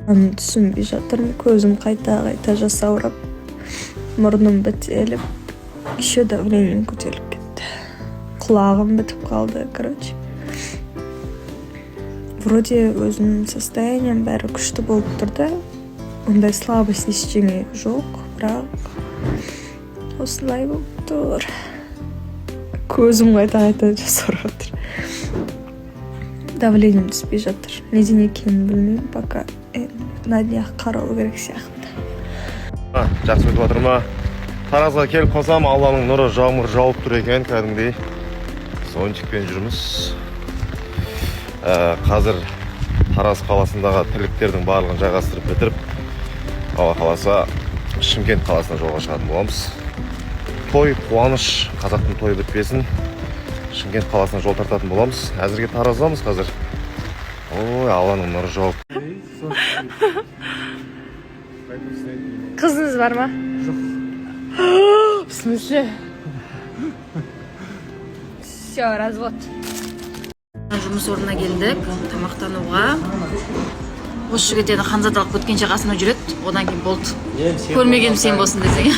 Түсінбей жатырмын, көзім қайта жасаурап, мұрным бітеліп, еще давлением көтеріліп кетті. Құлағым бітіп қалды, короче. Вроде өзімнің состоянием бәрі күшті болып тұрды. Ондай слабость ештеңе жоқ, бірақ осылай болып тұр. Көзім қайта жасаурап тұр. Давлением түспей жатыр. Неден екенін білмеймін, пока на днях қарау керек сияқты. Жақсы өтіп жатыр ма? Таразға келіп қалсам, Алланың нұры жауып тұр екен, кәдімгідей. Зонтикпен жүрміз. Қазір Тараз қаласындағы тірліктердің барлығын жайғастырып бітіріп, Алла қаласа Шымкент қаласына жолға шығатын боламыз. Той, қуаныш, қазақтың тойы бітпесін. Шымкент қаласына жол тартатын боламыз. Әзірге Тараздамыз қазір. Ой, Алланың нұры жауып. Қызыңыз бар ма? Жоқ. В смысле? Все, развод. Жұмыс орнына келдік, тамақтануға. Осы жігіттен Ханзадалық өткенше қасына жүреді, одан кейін болды. Көрмегенім сен болсын десең.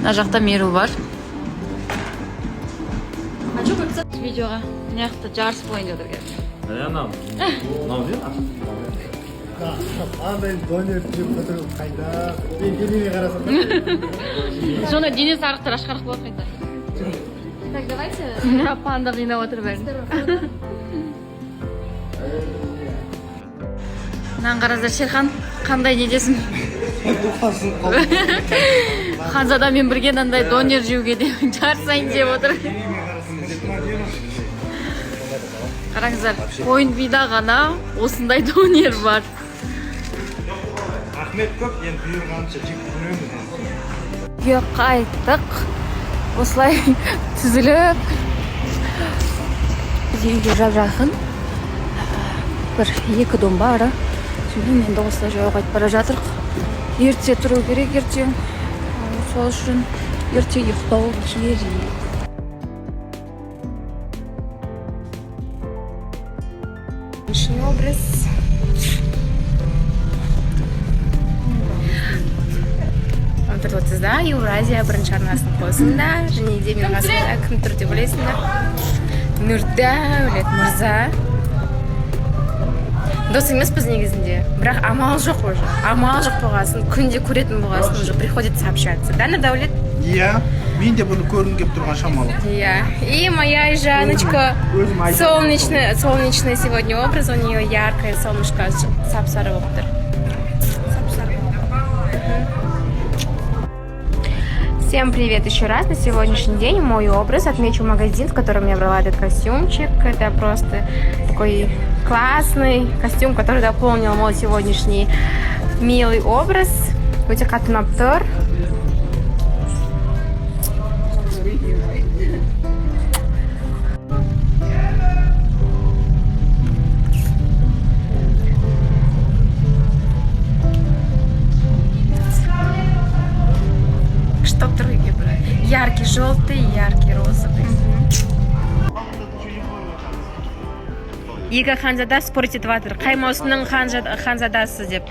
Мына жақта Меру бар. Видеоға мыняқта жарыс бойын жатыр екен. Андай донер жеп отырып қайда? Мен денеме қарасам. Соны денесі арықтар ашқарық болады қайда. Так, давайте. Панда қинап отыр бәрін. Мынаны қараңыздар, Шерхан қандай недесің? Ханзадамен бірге мынандай донер жеуге де жарысайын деп отыр. Қараңыздар, қойын бида ғана осындай донер бар. Рахмет көп, енді бұйырғанша жеп көремін. Үйге қайттық. Осылай түзіліп. Біз үйге жақын. Бір 2 дом бар. Şimdi енді осылай жаяу қайтып бара жатырық. Ерте тұру керек ертең. Сол үшін ерте ұйықтау керек. Образ. Отырып отырсыздар, Еуразия бірінші арнасының қосында. Және де менің қасымда кім тұр деп білесіңдер? Нұрдәулет мырза. Дос емеспіз негізінде, бірақ амал жоқ уже. Амал жоқ болғасын, күнде көретін болғасын, уже приходится общаться. Да, Нұрдәулет? Иә, мен де бұны көргім келіп тұрған шамалы. Иә. И моя Жаночка. Солнечный сегодня образ, у нее яркое солнышко, сап-сары болып тұр. Всем привет еще раз. На сегодняшний день мой образ. Отмечу магазин, в котором я брала этот костюмчик. Это просто такой классный костюм, который дополнил мой сегодняшний милый образ. Өте қатты ұнап тұр. Что другие брать? Яркий желтый, яркий розовый. Екі Ханзада спор етіп жатыр. Қай маусымның Ханзадасы деп.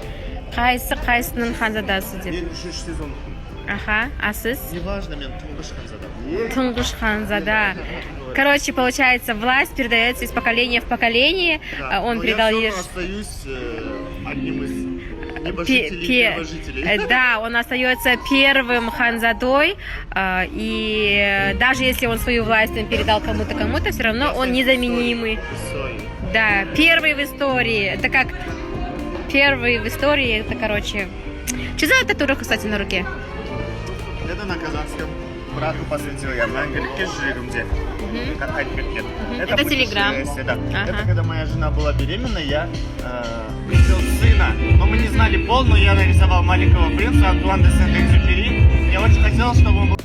Қайсының Ханзадасы деп. Мен 3-ші сезондықпын. Аха, а сіз? Неважно, мен тұңғыш Ханзада. Тұңғыш Ханзада. Короче, получается, власть передается из поколения в поколение. Он передал Я остаюсь одним из Да, он остается первым Ханзадой, и даже если он свою власть передал кому-то, все равно он незаменимый. Да, первый в истории. Это как первый в истории, это, короче... Что за татуировка, кстати, на руке? Это на казахском. Брату посвятил я на английке с жирумде. Как 5 лет. Это телеграм. Да. Ага. Это когда моя жена была беременна, я видел сына. Но мы не знали пол, но я нарисовал маленького принца Антуан де Сент-Экзюпери. Я очень хотел, чтобы он был...